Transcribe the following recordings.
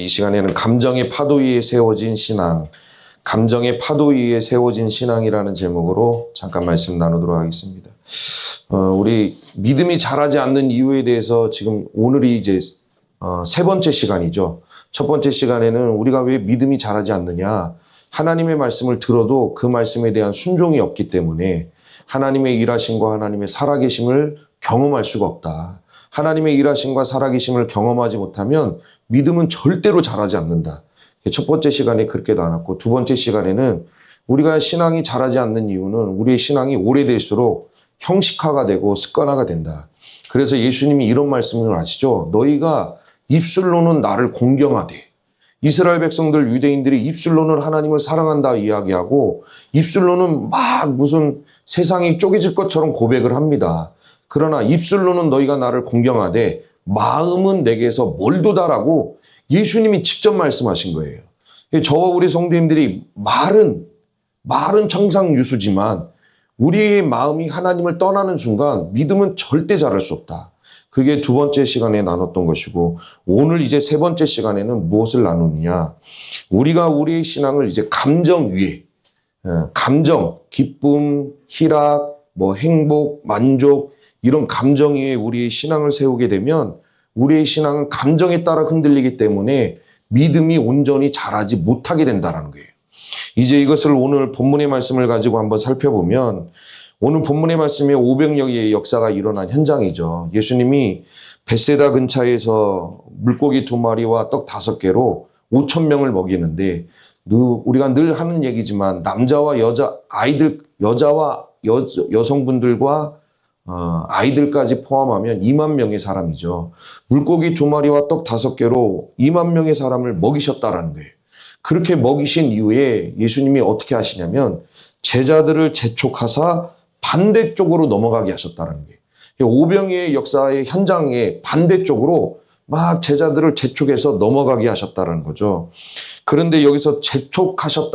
우리 이 시간에는 감정의 파도 위에 세워진 신앙, 감정의 파도 위에 세워진 신앙이라는 제목으로 잠깐 말씀 나누도록 하겠습니다. 우리 믿음이 자라지 않는 이유에 대해서 지금 오늘이 이제 세 번째 시간이죠. 첫 번째 시간에는 우리가 왜 믿음이 자라지 않느냐, 하나님의 말씀을 들어도 그 말씀에 대한 순종이 없기 때문에 하나님의 일하심과 하나님의 살아계심을 경험할 수가 없다. 하나님의 일하심과 살아계심을 경험하지 못하면 믿음은 절대로 자라지 않는다. 첫 번째 시간에 그렇게 나눴고, 두 번째 시간에는 우리가 신앙이 자라지 않는 이유는 우리의 신앙이 오래될수록 형식화가 되고 습관화가 된다. 그래서 예수님이 이런 말씀을 하시죠. 너희가 입술로는 나를 공경하되, 이스라엘 백성들 유대인들이 입술로는 하나님을 사랑한다 이야기하고 입술로는 막 무슨 세상이 쪼개질 것처럼 고백을 합니다. 그러나 입술로는 너희가 나를 공경하되 마음은 내게서 멀도다라고 예수님이 직접 말씀하신 거예요. 저와 우리 성도님들이 말은 청상유수지만 우리의 마음이 하나님을 떠나는 순간 믿음은 절대 자랄 수 없다. 그게 두 번째 시간에 나눴던 것이고, 오늘 이제 세 번째 시간에는 무엇을 나누느냐. 우리가 우리의 신앙을 이제 감정 위에, 감정, 기쁨, 희락, 행복, 만족, 이런 감정 위에 우리의 신앙을 세우게 되면 우리의 신앙은 감정에 따라 흔들리기 때문에 믿음이 온전히 자라지 못하게 된다는 거예요. 이제 이것을 오늘 본문의 말씀을 가지고 한번 살펴보면, 오늘 본문의 말씀에 오병이어의 역사가 일어난 현장이죠. 예수님이 벳세다 근처에서 물고기 2마리와 떡 5개로 5,000명을 먹이는데, 우리가 늘 하는 얘기지만 남자와 여자와 여성분들과 아이들까지 포함하면 2만 명의 사람이죠. 물고기 2마리와 떡 5개로 2만 명의 사람을 먹이셨다라는 거예요. 그렇게 먹이신 이후에 예수님이 어떻게 하시냐면 제자들을 재촉하사 반대쪽으로 넘어가게 하셨다는 거예요. 오병이어의 역사의 현장에 반대쪽으로 막 제자들을 재촉해서 넘어가게 하셨다는 거죠. 그런데 여기서 재촉해서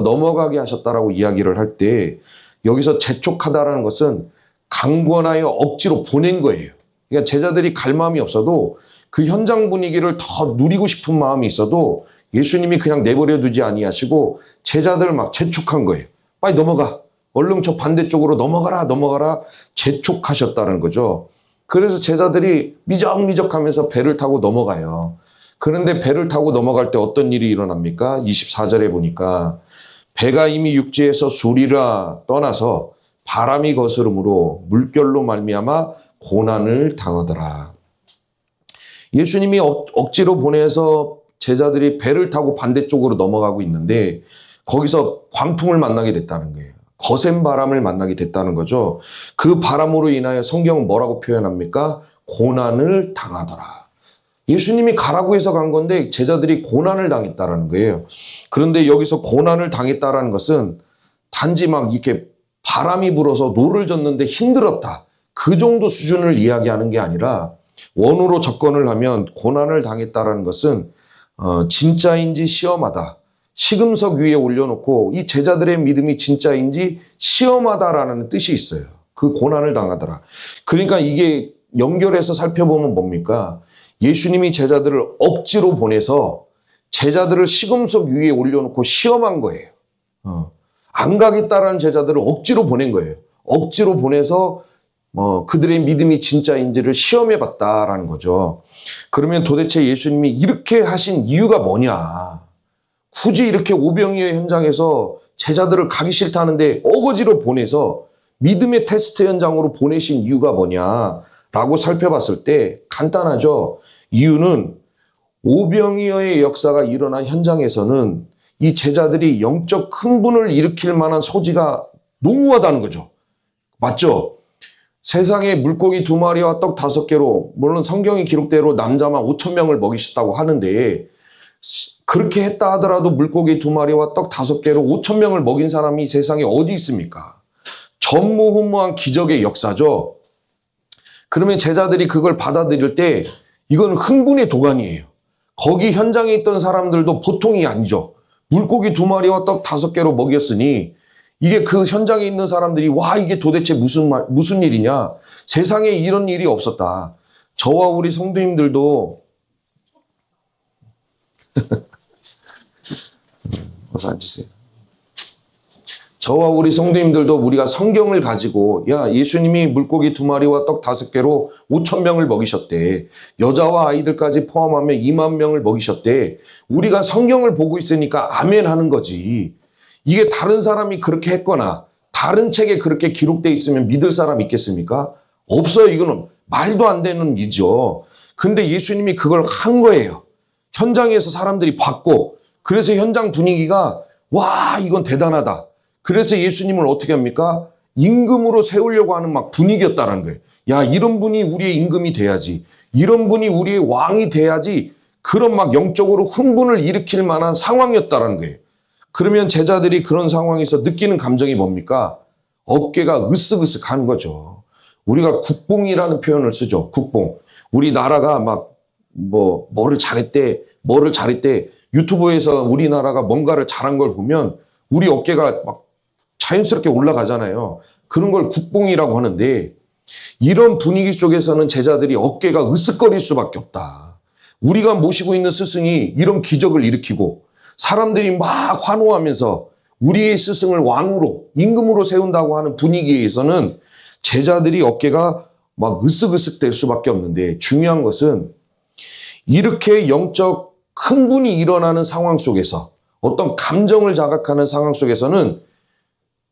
넘어가게 하셨다라고 이야기를 할 때, 여기서 재촉하다라는 것은 강권하여 억지로 보낸 거예요. 그러니까 제자들이 갈 마음이 없어도 그 현장 분위기를 더 누리고 싶은 마음이 있어도 예수님이 그냥 내버려 두지 아니하시고 제자들을 막 재촉한 거예요. 빨리 넘어가. 얼른 저 반대쪽으로 넘어가라. 재촉하셨다는 거죠. 그래서 제자들이 미적미적하면서 배를 타고 넘어가요. 그런데 배를 타고 넘어갈 때 어떤 일이 일어납니까? 24절에 보니까 배가 이미 육지에서 수리라 떠나서 바람이 거스름으로 물결로 말미암아 고난을 당하더라. 예수님이 억지로 보내서 제자들이 배를 타고 반대쪽으로 넘어가고 있는데 거기서 광풍을 만나게 됐다는 거예요. 거센 바람을 만나게 됐다는 거죠. 그 바람으로 인하여 성경은 뭐라고 표현합니까? 고난을 당하더라. 예수님이 가라고 해서 간 건데 제자들이 고난을 당했다라는 거예요. 그런데 여기서 고난을 당했다라는 것은 단지 막 이렇게 바람이 불어서 노를 젓는데 힘들었다, 그 정도 수준을 이야기하는 게 아니라, 원어로 접근을 하면 고난을 당했다라는 것은 진짜인지 시험하다, 시금석 위에 올려놓고 이 제자들의 믿음이 진짜인지 시험하다라는 뜻이 있어요. 그 고난을 당하더라. 그러니까 이게 연결해서 살펴보면 뭡니까? 예수님이 제자들을 억지로 보내서 제자들을 시금석 위에 올려놓고 시험한 거예요. 안 가겠다라는 제자들을 억지로 보낸 거예요. 억지로 보내서 그들의 믿음이 진짜인지를 시험해봤다라는 거죠. 그러면 도대체 예수님이 이렇게 하신 이유가 뭐냐? 굳이 이렇게 오병이어 현장에서 제자들을 가기 싫다는데 어거지로 보내서 믿음의 테스트 현장으로 보내신 이유가 뭐냐라고 살펴봤을 때 간단하죠. 이유는 오병이어의 역사가 일어난 현장에서는 이 제자들이 영적 흥분을 일으킬 만한 소지가 농후하다는 거죠. 맞죠? 세상에 물고기 2마리와 떡 5개로, 물론 성경의 기록대로 남자만 5,000명을 먹이셨다고 하는데, 그렇게 했다 하더라도 물고기 2마리와 떡 5개로 5,000명을 먹인 사람이 세상에 어디 있습니까? 전무후무한 기적의 역사죠. 그러면 제자들이 그걸 받아들일 때 이건 흥분의 도가니예요. 거기 현장에 있던 사람들도 보통이 아니죠. 물고기 2마리와 떡 5개로 먹였으니 이게 그 현장에 있는 사람들이 와, 이게 도대체 무슨 일이냐. 세상에 이런 일이 없었다. 저와 우리 성도님들도 와서 앉으세요. 저와 우리 성도님들도 우리가 성경을 가지고 야 예수님이 물고기 2마리와 떡 5개로 5,000명을 먹이셨대. 여자와 아이들까지 포함하면 2만 명을 먹이셨대. 우리가 성경을 보고 있으니까 아멘 하는 거지. 이게 다른 사람이 그렇게 했거나 다른 책에 그렇게 기록되어 있으면 믿을 사람 있겠습니까? 없어요. 이거는 말도 안 되는 일이죠. 근데 예수님이 그걸 한 거예요. 현장에서 사람들이 봤고 그래서 현장 분위기가 와 이건 대단하다. 그래서 예수님을 어떻게 합니까? 임금으로 세우려고 하는 막 분위기였다는 거예요. 야 이런 분이 우리의 임금이 돼야지. 이런 분이 우리의 왕이 돼야지. 그런 막 영적으로 흥분을 일으킬 만한 상황이었다는 거예요. 그러면 제자들이 그런 상황에서 느끼는 감정이 뭡니까? 어깨가 으쓱으쓱한 거죠. 우리가 국뽕이라는 표현을 쓰죠. 국뽕. 우리나라가 막 뭐를 잘했대 유튜브에서 우리나라가 뭔가를 잘한 걸 보면 우리 어깨가 막 자연스럽게 올라가잖아요. 그런 걸 국뽕이라고 하는데 이런 분위기 속에서는 제자들이 어깨가 으쓱거릴 수밖에 없다. 우리가 모시고 있는 스승이 이런 기적을 일으키고 사람들이 막 환호하면서 우리의 스승을 왕으로 임금으로 세운다고 하는 분위기에서는 제자들이 어깨가 막 으쓱으쓱 될 수밖에 없는데 중요한 것은 이렇게 영적 흥분이 일어나는 상황 속에서 어떤 감정을 자극하는 상황 속에서는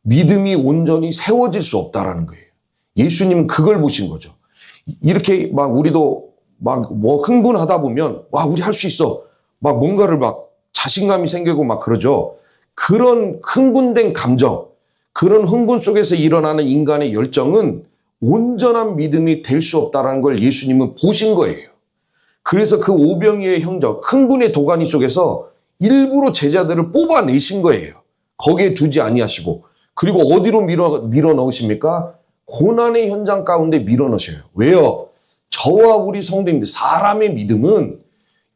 믿음이 온전히 세워질 수 없다라는 거예요. 예수님은 그걸 보신 거죠. 이렇게 막 우리도 막 뭐 흥분하다 보면 와 우리 할 수 있어 막 뭔가를 막 자신감이 생기고 막 그러죠. 그런 흥분된 감정, 그런 흥분 속에서 일어나는 인간의 열정은 온전한 믿음이 될 수 없다라는 걸 예수님은 보신 거예요. 그래서 그 오병이어의 형적, 흥분의 도가니 속에서 일부러 제자들을 뽑아내신 거예요. 거기에 두지 아니하시고. 그리고 어디로 밀어 넣으십니까? 고난의 현장 가운데 밀어 넣으셔요. 왜요? 저와 우리 성도님들, 사람의 믿음은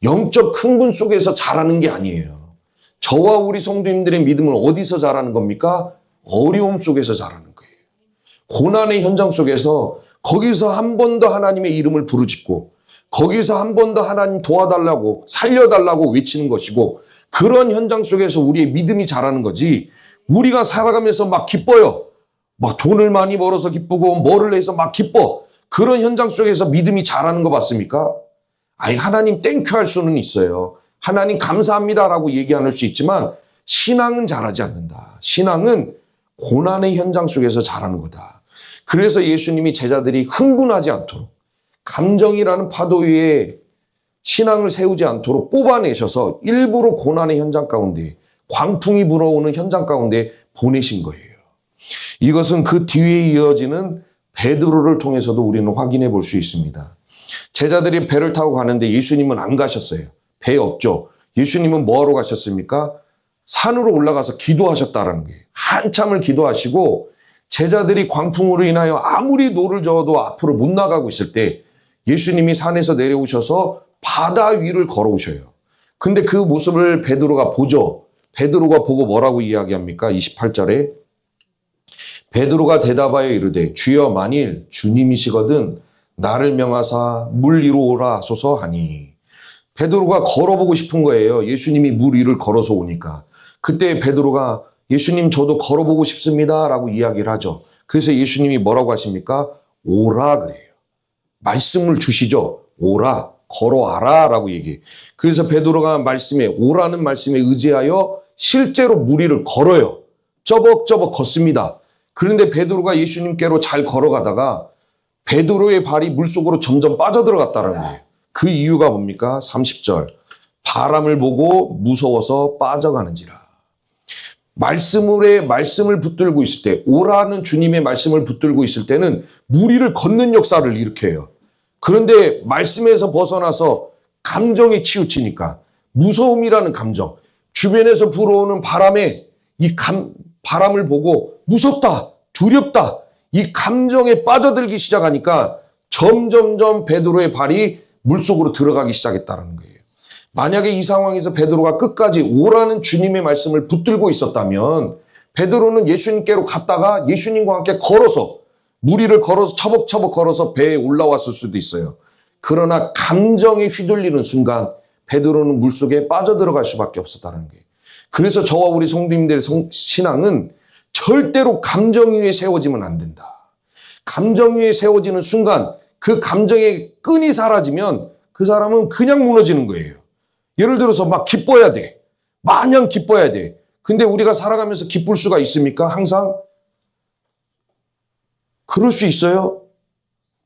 영적 흥분 속에서 자라는 게 아니에요. 저와 우리 성도님들의 믿음은 어디서 자라는 겁니까? 어려움 속에서 자라는 거예요. 고난의 현장 속에서 거기서 한 번 더 하나님의 이름을 부르짖고 거기서 한 번 더 하나님 도와달라고 살려달라고 외치는 것이고 그런 현장 속에서 우리의 믿음이 자라는 거지 우리가 살아가면서 막 기뻐요. 막 돈을 많이 벌어서 기쁘고 뭐를 해서 막 기뻐. 그런 현장 속에서 믿음이 자라는 거 봤습니까? 아니 하나님 땡큐 할 수는 있어요. 하나님 감사합니다라고 얘기할 수 있지만 신앙은 자라지 않는다. 신앙은 고난의 현장 속에서 자라는 거다. 그래서 예수님이 제자들이 흥분하지 않도록 감정이라는 파도 위에 신앙을 세우지 않도록 뽑아내셔서 일부러 고난의 현장 가운데 광풍이 불어오는 현장 가운데 보내신 거예요. 이것은 그 뒤에 이어지는 베드로를 통해서도 우리는 확인해 볼 수 있습니다. 제자들이 배를 타고 가는데 예수님은 안 가셨어요. 배 없죠. 예수님은 뭐하러 가셨습니까? 산으로 올라가서 기도하셨다라는 거예요. 한참을 기도하시고 제자들이 광풍으로 인하여 아무리 노를 저어도 앞으로 못 나가고 있을 때 예수님이 산에서 내려오셔서 바다 위를 걸어오셔요. 근데 그 모습을 베드로가 보죠. 베드로가 보고 뭐라고 이야기합니까? 28절에 베드로가 대답하여 이르되 주여 만일 주님이시거든 나를 명하사 물 위로 오라 하소서 하니 베드로가 걸어보고 싶은 거예요. 예수님이 물 위를 걸어서 오니까. 그때 베드로가 예수님 저도 걸어보고 싶습니다 라고 이야기를 하죠. 그래서 예수님이 뭐라고 하십니까? 오라 그래요. 말씀을 주시죠. 오라, 걸어와라 라고 얘기해요. 그래서 베드로가 말씀에 오라는 말씀에 의지하여 실제로 물 위를 걸어요. 쩌벅쩌벅 걷습니다. 그런데 베드로가 예수님께로 잘 걸어가다가 베드로의 발이 물속으로 점점 빠져들어갔다는 거예요. 그 이유가 뭡니까? 30절. 바람을 보고 무서워서 빠져가는지라. 말씀을 붙들고 있을 때, 오라는 주님의 말씀을 붙들고 있을 때는 물 위를 걷는 역사를 일으켜요. 그런데 말씀에서 벗어나서 감정에 치우치니까 무서움이라는 감정, 주변에서 불어오는 바람에 바람을 보고 무섭다, 두렵다, 이 감정에 빠져들기 시작하니까 점점점 베드로의 발이 물속으로 들어가기 시작했다는 거예요. 만약에 이 상황에서 베드로가 끝까지 오라는 주님의 말씀을 붙들고 있었다면 베드로는 예수님께로 갔다가 예수님과 함께 걸어서 물 위를 걸어서 처벅처벅 걸어서 배에 올라왔을 수도 있어요. 그러나 감정에 휘둘리는 순간 베드로는 물속에 빠져들어갈 수밖에 없었다는 거예요. 그래서 저와 우리 성도님들의 신앙은 절대로 감정 위에 세워지면 안 된다. 감정 위에 세워지는 순간 그 감정의 끈이 사라지면 그 사람은 그냥 무너지는 거예요. 예를 들어서 막 기뻐야 돼. 마냥 기뻐야 돼. 근데 우리가 살아가면서 기쁠 수가 있습니까? 항상? 그럴 수 있어요?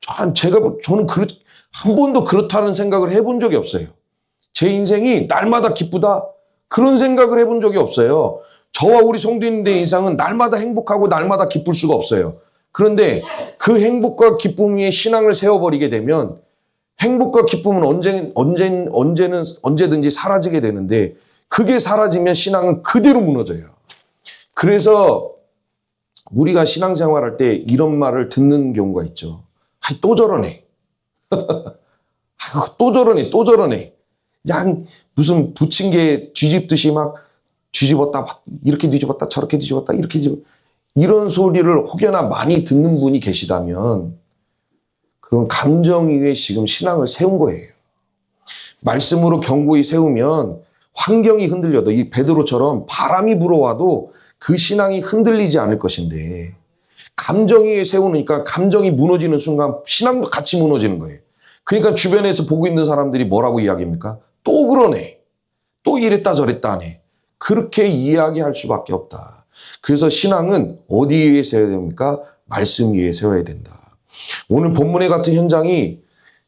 저는 한 번도 그렇다는 생각을 해본 적이 없어요. 제 인생이 날마다 기쁘다? 그런 생각을 해본 적이 없어요. 저와 우리 성도님들의 인생은 날마다 행복하고 날마다 기쁠 수가 없어요. 그런데 그 행복과 기쁨 위에 신앙을 세워버리게 되면 행복과 기쁨은 언제든지 사라지게 되는데 그게 사라지면 신앙은 그대로 무너져요. 그래서 우리가 신앙생활할 때 이런 말을 듣는 경우가 있죠. 또 저러네. 또 저러네. 그냥 무슨 부침개 뒤집듯이 막 뒤집었다, 이렇게 뒤집었다, 저렇게 뒤집었다, 이렇게 이런 소리를 혹여나 많이 듣는 분이 계시다면 그건 감정 위에 지금 신앙을 세운 거예요. 말씀으로 견고히 세우면 환경이 흔들려도 이 베드로처럼 바람이 불어와도 그 신앙이 흔들리지 않을 것인데 감정 위에 세우니까 감정이 무너지는 순간 신앙도 같이 무너지는 거예요. 그러니까 주변에서 보고 있는 사람들이 뭐라고 이야기합니까? 또 그러네. 또 이랬다 저랬다 하네. 그렇게 이야기할 수밖에 없다. 그래서 신앙은 어디 위에 세워야 됩니까? 말씀 위에 세워야 된다. 오늘 본문의 같은 현장이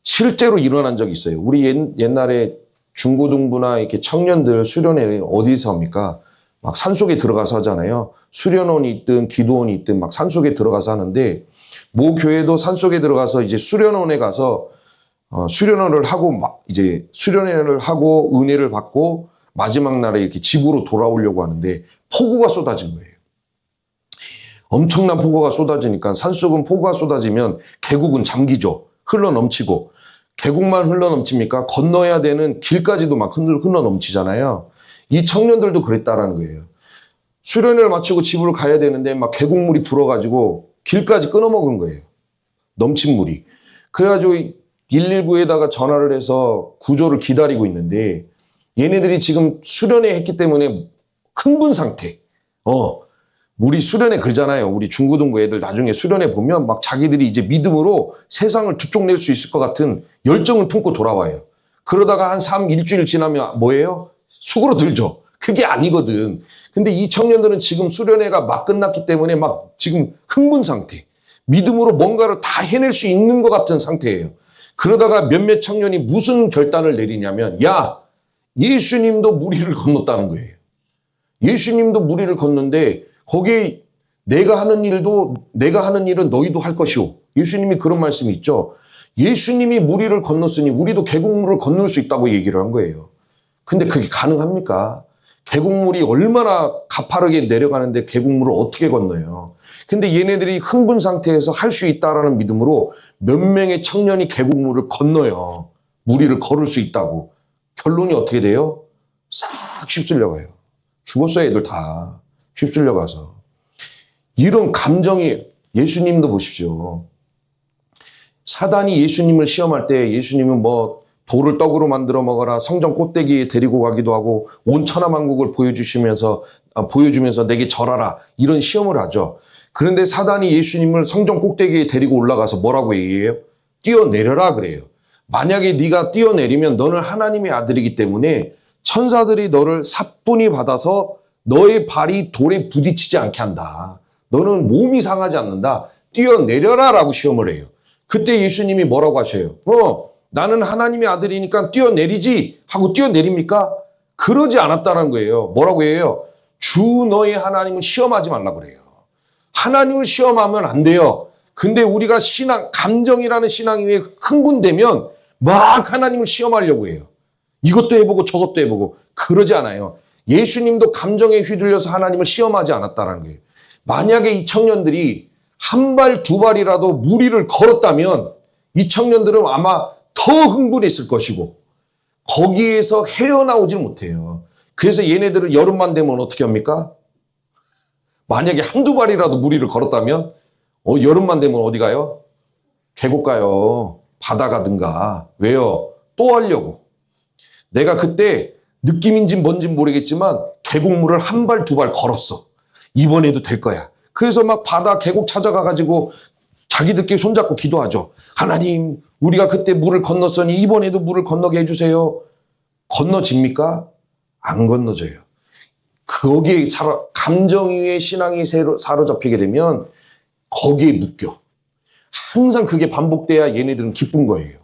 실제로 일어난 적이 있어요. 우리 옛날에 중고등부나 이렇게 청년들 수련회는 어디서 합니까? 막 산속에 들어가서 하잖아요. 수련원이 있든 기도원이 있든 막 산속에 들어가서 하는데 모 교회도 산속에 들어가서 이제 수련원에 가서 수련회를 하고 막 이제 수련회를 하고 은혜를 받고 마지막 날에 이렇게 집으로 돌아오려고 하는데 폭우가 쏟아진 거예요. 엄청난 폭우가 쏟아지니까 산속은 폭우가 쏟아지면 계곡은 잠기죠. 흘러넘치고 계곡만 흘러넘칩니까? 건너야 되는 길까지도 막 흘러넘치잖아요. 이 청년들도 그랬다라는 거예요. 수련회를 마치고 집으로 가야 되는데 막 계곡물이 불어가지고 길까지 끊어먹은 거예요. 넘친 물이. 그래가지고 119에다가 전화를 해서 구조를 기다리고 있는데 얘네들이 지금 수련회 했기 때문에 흥분 상태. 우리 수련회 글잖아요. 우리 중고등부 애들 나중에 수련회 보면 막 자기들이 이제 믿음으로 세상을 두쪽 낼 수 있을 것 같은 열정을 품고 돌아와요. 그러다가 한 일주일 지나면 뭐예요? 수그러들죠. 그게 아니거든. 근데 이 청년들은 지금 수련회가 막 끝났기 때문에 막 지금 흥분 상태. 믿음으로 뭔가를 다 해낼 수 있는 것 같은 상태예요. 그러다가 몇몇 청년이 무슨 결단을 내리냐면 야, 예수님도 무리를 건넜다는 거예요. 예수님도 무리를 건넜는데 거기에 내가 하는 일은 너희도 할 것이오. 예수님이 그런 말씀이 있죠. 예수님이 무리를 건넜으니 우리도 계곡물을 건널 수 있다고 얘기를 한 거예요. 근데 그게 가능합니까? 계곡물이 얼마나 가파르게 내려가는데 계곡물을 어떻게 건너요? 근데 얘네들이 흥분 상태에서 할 수 있다라는 믿음으로 몇 명의 청년이 계곡물을 건너요. 무리를 걸을 수 있다고. 결론이 어떻게 돼요? 싹 휩쓸려가요. 죽었어요, 애들 다. 휩쓸려가서. 이런 감정이 예수님도 보십시오. 사단이 예수님을 시험할 때 예수님은 뭐 돌을 떡으로 만들어 먹어라 성전 꼭대기에 데리고 가기도 하고 온 천하만국을 보여주면서 내게 절하라 이런 시험을 하죠. 그런데 사단이 예수님을 성전 꼭대기에 데리고 올라가서 뭐라고 얘기해요? 뛰어내려라 그래요. 만약에 네가 뛰어내리면 너는 하나님의 아들이기 때문에 천사들이 너를 사뿐히 받아서 너의 발이 돌에 부딪히지 않게 한다. 너는 몸이 상하지 않는다. 뛰어내려라 라고 시험을 해요. 그때 예수님이 뭐라고 하셔요? 나는 하나님의 아들이니까 뛰어내리지 하고 뛰어내립니까? 그러지 않았다는 거예요. 뭐라고 해요? 주 너의 하나님을 시험하지 말라 그래요. 하나님을 시험하면 안 돼요. 근데 우리가 감정이라는 신앙 위에 흥분되면 막 하나님을 시험하려고 해요. 이것도 해보고 저것도 해보고 그러지 않아요. 예수님도 감정에 휘둘려서 하나님을 시험하지 않았다는 거예요. 만약에 이 청년들이 한 발, 두 발이라도 무리를 걸었다면 이 청년들은 아마 더 흥분했을 것이고 거기에서 헤어나오질 못해요. 그래서 얘네들은 여름만 되면 어떻게 합니까? 만약에 한두 발이라도 무리를 걸었다면 여름만 되면 어디 가요? 계곡 가요. 바다 가든가. 왜요? 또 하려고. 내가 그때 느낌인지 뭔지 모르겠지만 계곡물을 한 발, 두 발 걸었어. 이번에도 될 거야. 그래서 막 바다 계곡 찾아가가지고 자기들끼리 손잡고 기도하죠. 하나님, 우리가 그때 물을 건넜으니 이번에도 물을 건너게 해주세요. 건너집니까? 안 건너져요. 거기에 감정 위에 신앙이 사로잡히게 되면 거기에 묶여. 항상 그게 반복돼야 얘네들은 기쁜 거예요.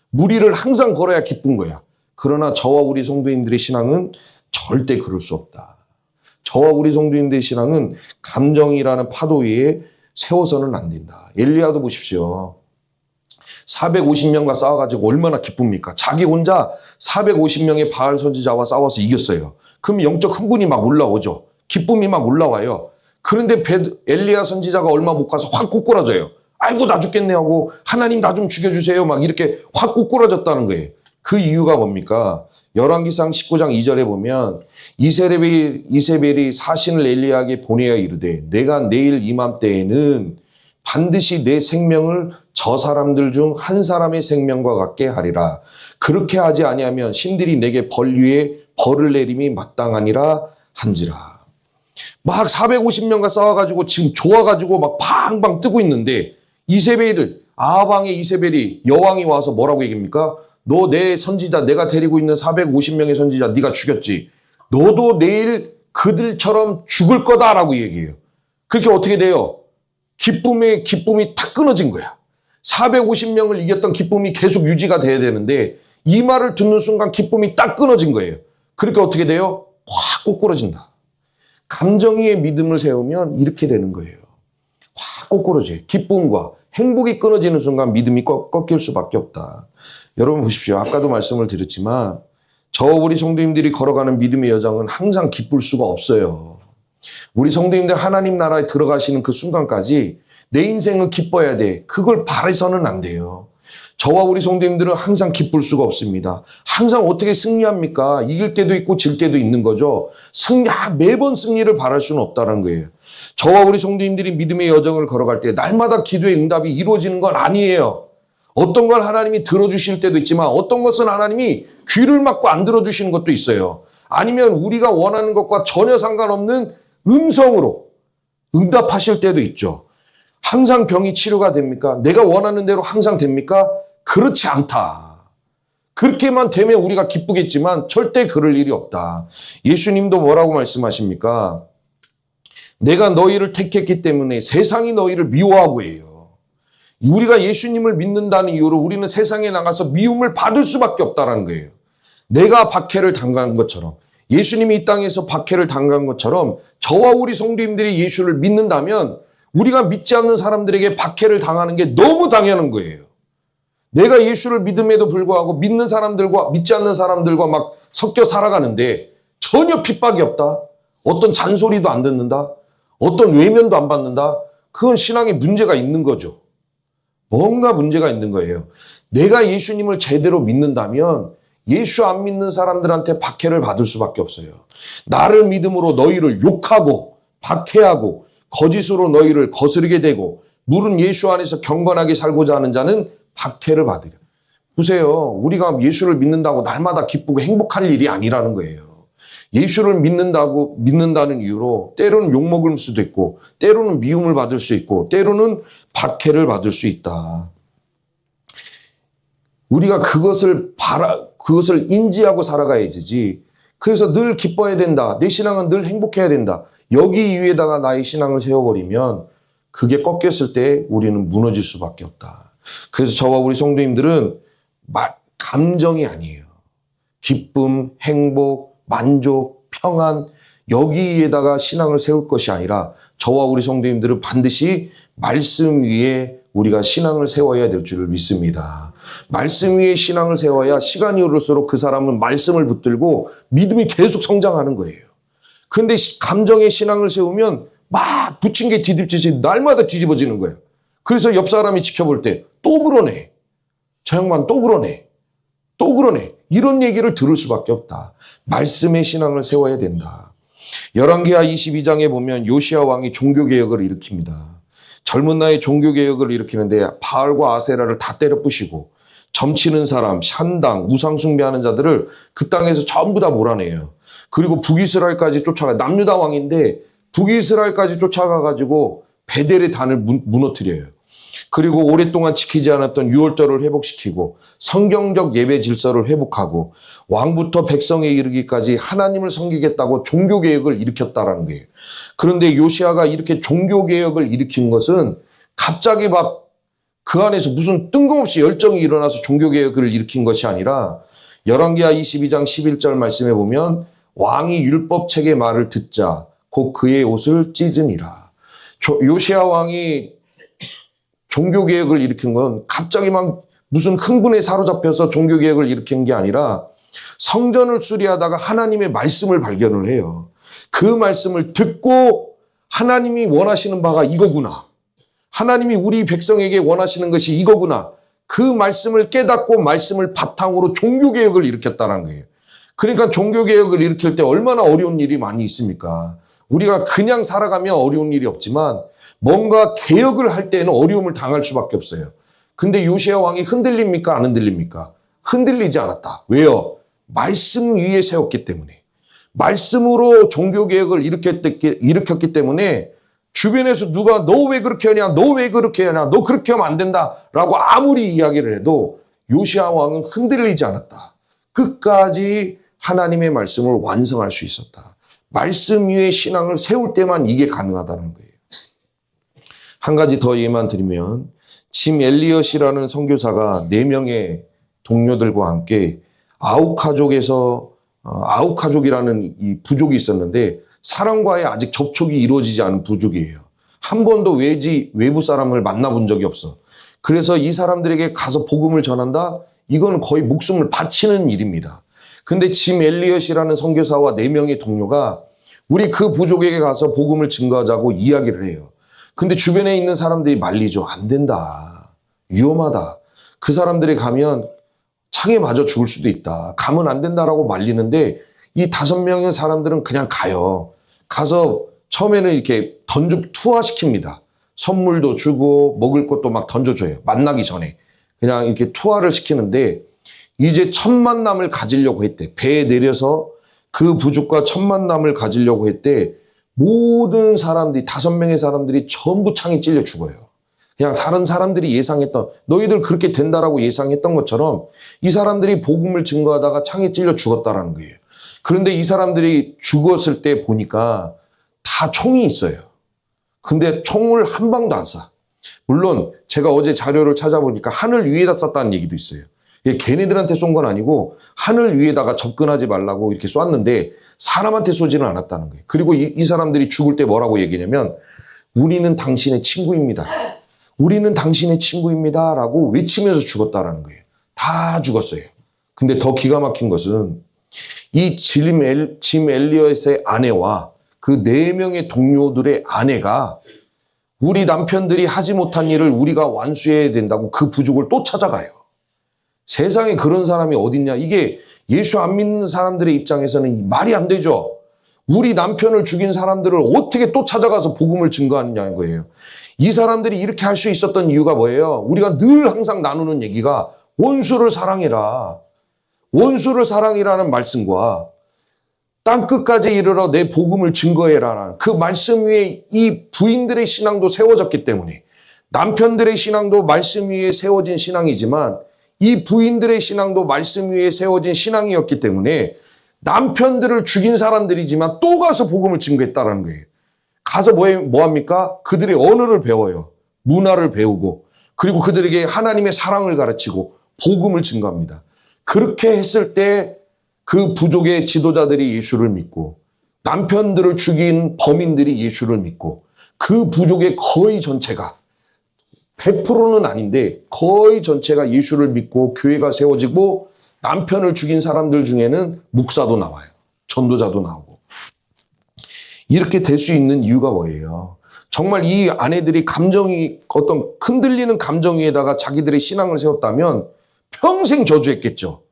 무리를 항상 걸어야 기쁜 거야. 그러나 저와 우리 성도님들의 신앙은 절대 그럴 수 없다. 저와 우리 성도님들의 신앙은 감정이라는 파도 위에 세워서는 안 된다. 엘리야도 보십시오. 450명과 싸워가지고 얼마나 기쁩니까? 자기 혼자 450명의 바알 선지자와 싸워서 이겼어요. 그럼 영적 흥분이 막 올라오죠. 기쁨이 막 올라와요. 그런데 엘리야 선지자가 얼마 못 가서 확 꼬꾸라져요. 아이고 나 죽겠네 하고 하나님 나 좀 죽여주세요. 막 이렇게 확 꼬꾸라졌다는 거예요. 그 이유가 뭡니까? 열왕기상 19장 2절에 보면 이세벨이 사신을 엘리야에게 보내어 이르되 내가 내일 이맘때에는 반드시 내 생명을 저 사람들 중 한 사람의 생명과 같게 하리라. 그렇게 하지 아니하면 신들이 내게 벌 위에 벌을 내림이 마땅하니라 한지라. 막 450명과 싸워가지고 지금 좋아가지고 막 팡팡 뜨고 있는데 아합왕의 이세벨이 여왕이 와서 뭐라고 얘기합니까? 너 내 선지자, 내가 데리고 있는 450명의 선지자 네가 죽였지. 너도 내일 그들처럼 죽을 거다라고 얘기해요. 그렇게 어떻게 돼요? 기쁨이 탁 끊어진 거야. 450명을 이겼던 기쁨이 계속 유지가 돼야 되는데 이 말을 듣는 순간 기쁨이 딱 끊어진 거예요. 그러니까 어떻게 돼요? 확 꼬꾸러진다. 감정 위에 믿음을 세우면 이렇게 되는 거예요. 확 꼬꾸러져요. 기쁨과 행복이 끊어지는 순간 믿음이 꺾일 수밖에 없다. 여러분 보십시오. 아까도 말씀을 드렸지만 저와 우리 성도님들이 걸어가는 믿음의 여정은 항상 기쁠 수가 없어요. 우리 성도님들 하나님 나라에 들어가시는 그 순간까지 내 인생은 기뻐야 돼. 그걸 바라서는 안 돼요. 저와 우리 성도님들은 항상 기쁠 수가 없습니다. 항상 어떻게 승리합니까? 이길 때도 있고 질 때도 있는 거죠. 매번 승리를 바랄 수는 없다는 거예요. 저와 우리 성도님들이 믿음의 여정을 걸어갈 때 날마다 기도의 응답이 이루어지는 건 아니에요. 어떤 걸 하나님이 들어주실 때도 있지만 어떤 것은 하나님이 귀를 막고 안 들어주시는 것도 있어요. 아니면 우리가 원하는 것과 전혀 상관없는 음성으로 응답하실 때도 있죠. 항상 병이 치료가 됩니까? 내가 원하는 대로 항상 됩니까? 그렇지 않다. 그렇게만 되면 우리가 기쁘겠지만 절대 그럴 일이 없다. 예수님도 뭐라고 말씀하십니까? 내가 너희를 택했기 때문에 세상이 너희를 미워하고 해요. 우리가 예수님을 믿는다는 이유로 우리는 세상에 나가서 미움을 받을 수밖에 없다는 거예요. 내가 박해를 당한 것처럼 예수님이 이 땅에서 박해를 당한 것처럼 저와 우리 성도님들이 예수를 믿는다면 우리가 믿지 않는 사람들에게 박해를 당하는 게 너무 당연한 거예요. 내가 예수를 믿음에도 불구하고 믿는 사람들과 믿지 않는 사람들과 막 섞여 살아가는데 전혀 핍박이 없다. 어떤 잔소리도 안 듣는다. 어떤 외면도 안 받는다. 그건 신앙에 문제가 있는 거죠. 뭔가 문제가 있는 거예요. 내가 예수님을 제대로 믿는다면 예수 안 믿는 사람들한테 박해를 받을 수밖에 없어요. 나를 믿음으로 너희를 욕하고 박해하고 거짓으로 너희를 거스르게 되고 물은 예수 안에서 경건하게 살고자 하는 자는 박해를 받으려. 보세요. 우리가 예수를 믿는다고 날마다 기쁘고 행복할 일이 아니라는 거예요. 예수를 믿는다는 이유로 때로는 욕먹을 수도 있고 때로는 미움을 받을 수 있고 때로는 박해를 받을 수 있다. 우리가 그것을 인지하고 살아가야지. 그래서 늘 기뻐야 된다. 내 신앙은 늘 행복해야 된다. 여기 위에다가 나의 신앙을 세워버리면 그게 꺾였을 때 우리는 무너질 수밖에 없다. 그래서 저와 우리 성도님들은 감정이 아니에요. 기쁨, 행복, 만족, 평안 여기에다가 신앙을 세울 것이 아니라 저와 우리 성도님들은 반드시 말씀 위에 우리가 신앙을 세워야 될 줄을 믿습니다. 말씀 위에 신앙을 세워야 시간이 오를수록 그 사람은 말씀을 붙들고 믿음이 계속 성장하는 거예요. 그런데 감정의 신앙을 세우면 막 붙인 게 뒤집지지 날마다 뒤집어지는 거예요. 그래서 옆 사람이 지켜볼 때 또 그러네. 저 양반 또 그러네. 또 그러네. 이런 얘기를 들을 수밖에 없다. 말씀의 신앙을 세워야 된다. 열왕기하 22장에 보면 요시야 왕이 종교개혁을 일으킵니다. 젊은 나이에 종교개혁을 일으키는데 바알과 아세라를 다 때려 부시고 점치는 사람, 산당, 우상 숭배하는 자들을 그 땅에서 전부 다 몰아내요. 그리고 북이스라엘까지 쫓아가, 남유다 왕인데 북이스라엘까지 쫓아가가지고 베델의 단을 무너뜨려요. 그리고 오랫동안 지키지 않았던 유월절을 회복시키고 성경적 예배 질서를 회복하고 왕부터 백성에 이르기까지 하나님을 섬기겠다고 종교개혁을 일으켰다라는 거예요. 그런데 요시아가 이렇게 종교개혁을 일으킨 것은 갑자기 막 그 안에서 무슨 뜬금없이 열정이 일어나서 종교개혁을 일으킨 것이 아니라 열왕기하 22장 11절 말씀에 보면 왕이 율법책의 말을 듣자 곧 그의 옷을 찢으니라. 요시아 왕이 종교개혁을 일으킨 건 갑자기 막 무슨 흥분에 사로잡혀서 종교개혁을 일으킨 게 아니라 성전을 수리하다가 하나님의 말씀을 발견을 해요. 그 말씀을 듣고 하나님이 원하시는 바가 이거구나. 하나님이 우리 백성에게 원하시는 것이 이거구나. 그 말씀을 깨닫고 말씀을 바탕으로 종교개혁을 일으켰다는 거예요. 그러니까 종교개혁을 일으킬 때 얼마나 어려운 일이 많이 있습니까? 우리가 그냥 살아가면 어려운 일이 없지만 뭔가 개혁을 할 때는 어려움을 당할 수밖에 없어요. 근데 요시아 왕이 흔들립니까? 안 흔들립니까? 흔들리지 않았다. 왜요? 말씀 위에 세웠기 때문에. 말씀으로 종교개혁을 일으켰기 때문에 주변에서 누가 너 왜 그렇게 하냐? 너 왜 그렇게 하냐? 너 그렇게 하면 안 된다. 라고 아무리 이야기를 해도 요시아 왕은 흔들리지 않았다. 끝까지 하나님의 말씀을 완성할 수 있었다. 말씀 위에 신앙을 세울 때만 이게 가능하다는 거예요. 한 가지 더 예만 드리면 짐 엘리엇이라는 선교사가 4명의 동료들과 함께 아우카족이라는 이 부족이 있었는데 사람과의 아직 접촉이 이루어지지 않은 부족이에요. 한 번도 외부 사람을 만나본 적이 없어. 그래서 이 사람들에게 가서 복음을 전한다? 이건 거의 목숨을 바치는 일입니다. 근데 짐 엘리엇이라는 선교사와 4명의 동료가 우리 그 부족에게 가서 복음을 증거하자고 이야기를 해요. 근데 주변에 있는 사람들이 말리죠. 안 된다. 위험하다. 그 사람들이 가면 창에 맞아 죽을 수도 있다. 가면 안 된다라고 말리는데 이 5명의 사람들은 그냥 가요. 가서 처음에는 이렇게 투하시킵니다. 선물도 주고 먹을 것도 막 던져줘요. 만나기 전에. 그냥 이렇게 투하를 시키는데 이제 첫 만남을 가지려고 했대. 배에 내려서 그 부족과 첫 만남을 가지려고 했대. 모든 사람들이 5명의 사람들이 전부 창에 찔려 죽어요. 그냥 다른 사람들이 예상했던 너희들 그렇게 된다라고 예상했던 것처럼 이 사람들이 복음을 증거하다가 창에 찔려 죽었다라는 거예요. 그런데 이 사람들이 죽었을 때 보니까 다 총이 있어요. 근데 총을 한 방도 안 쏴. 물론 제가 어제 자료를 찾아보니까 하늘 위에다 쐈다는 얘기도 있어요. 이게 걔네들한테 쏜 건 아니고 하늘 위에다가 접근하지 말라고 이렇게 쐈는데 사람한테 쏘지는 않았다는 거예요. 그리고 이 사람들이 죽을 때 뭐라고 얘기냐면 우리는 당신의 친구입니다. 우리는 당신의 친구입니다. 라고 외치면서 죽었다라는 거예요. 다 죽었어요. 근데 더 기가 막힌 것은 이 짐 엘리엇의 아내와 그 4명의 동료들의 아내가 우리 남편들이 하지 못한 일을 우리가 완수해야 된다고 그 부족을 또 찾아가요. 세상에 그런 사람이 어딨냐. 이게 예수 안 믿는 사람들의 입장에서는 말이 안 되죠. 우리 남편을 죽인 사람들을 어떻게 또 찾아가서 복음을 증거하느냐는 거예요. 이 사람들이 이렇게 할 수 있었던 이유가 뭐예요? 우리가 늘 항상 나누는 얘기가 원수를 사랑해라. 원수를 사랑이라는 말씀과 땅끝까지 이르러 내 복음을 증거해라라는 그 말씀 위에 이 부인들의 신앙도 세워졌기 때문에 남편들의 신앙도 말씀 위에 세워진 신앙이지만 이 부인들의 신앙도 말씀 위에 세워진 신앙이었기 때문에 남편들을 죽인 사람들이지만 또 가서 복음을 증거했다라는 거예요. 가서 뭐 합니까? 그들의 언어를 배워요. 문화를 배우고 그리고 그들에게 하나님의 사랑을 가르치고 복음을 증거합니다. 그렇게 했을 때 그 부족의 지도자들이 예수를 믿고 남편들을 죽인 범인들이 예수를 믿고 그 부족의 거의 전체가 100%는 아닌데 거의 전체가 예수를 믿고 교회가 세워지고 남편을 죽인 사람들 중에는 목사도 나와요. 전도자도 나오고. 이렇게 될 수 있는 이유가 뭐예요? 정말 이 아내들이 어떤 흔들리는 감정 위에다가 자기들의 신앙을 세웠다면 평생 저주했겠죠.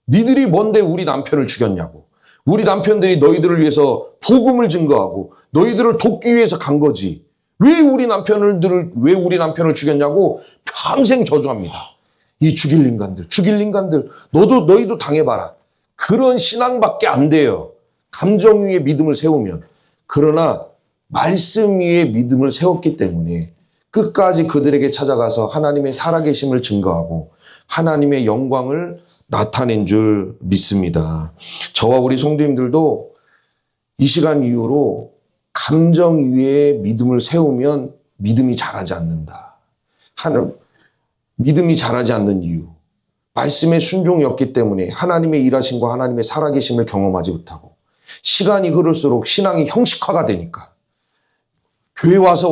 니들이 뭔데 우리 남편을 죽였냐고. 우리 남편들이 너희들을 위해서 복음을 증거하고 너희들을 돕기 위해서 간 거지. 왜 우리 남편을 죽였냐고 평생 저주합니다. 이 죽일 인간들. 너희도 당해봐라. 그런 신앙밖에 안 돼요. 감정 위에 믿음을 세우면, 그러나 말씀 위에 믿음을 세웠기 때문에 끝까지 그들에게 찾아가서 하나님의 살아계심을 증거하고 하나님의 영광을 나타낸 줄 믿습니다. 저와 우리 성도님들도 이 시간 이후로 감정 위에 믿음을 세우면 믿음이 자라지 않는다. 믿음이 자라지 않는 이유, 말씀의 순종이 없기 때문에 하나님의 일하심과 하나님의 살아계심을 경험하지 못하고, 시간이 흐를수록 신앙이 형식화가 되니까 교회 와서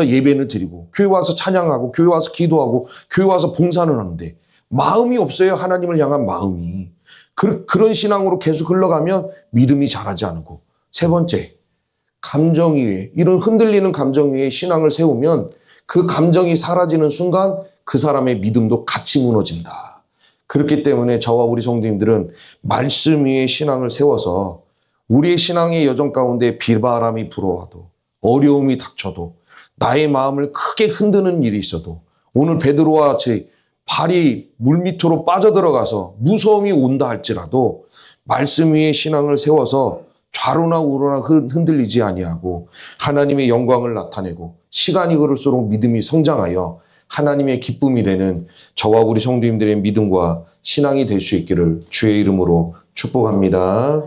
예배는 드리고, 교회 와서 찬양하고, 교회 와서 기도하고, 교회 와서 봉사는 하는데 마음이 없어요. 하나님을 향한 마음이. 그런 신앙으로 계속 흘러가면 믿음이 자라지 않고, 세 번째, 감정 위에, 이런 흔들리는 감정 위에 신앙을 세우면 그 감정이 사라지는 순간 그 사람의 믿음도 같이 무너진다. 그렇기 때문에 저와 우리 성도님들은 말씀 위에 신앙을 세워서 우리의 신앙의 여정 가운데 비바람이 불어와도, 어려움이 닥쳐도, 나의 마음을 크게 흔드는 일이 있어도, 오늘 베드로와 같이 발이 물밑으로 빠져들어가서 무서움이 온다 할지라도 말씀 위에 신앙을 세워서 좌로나 우로나 흔들리지 아니하고 하나님의 영광을 나타내고, 시간이 흐를수록 믿음이 성장하여 하나님의 기쁨이 되는 저와 우리 성도님들의 믿음과 신앙이 될 수 있기를 주의 이름으로 축복합니다.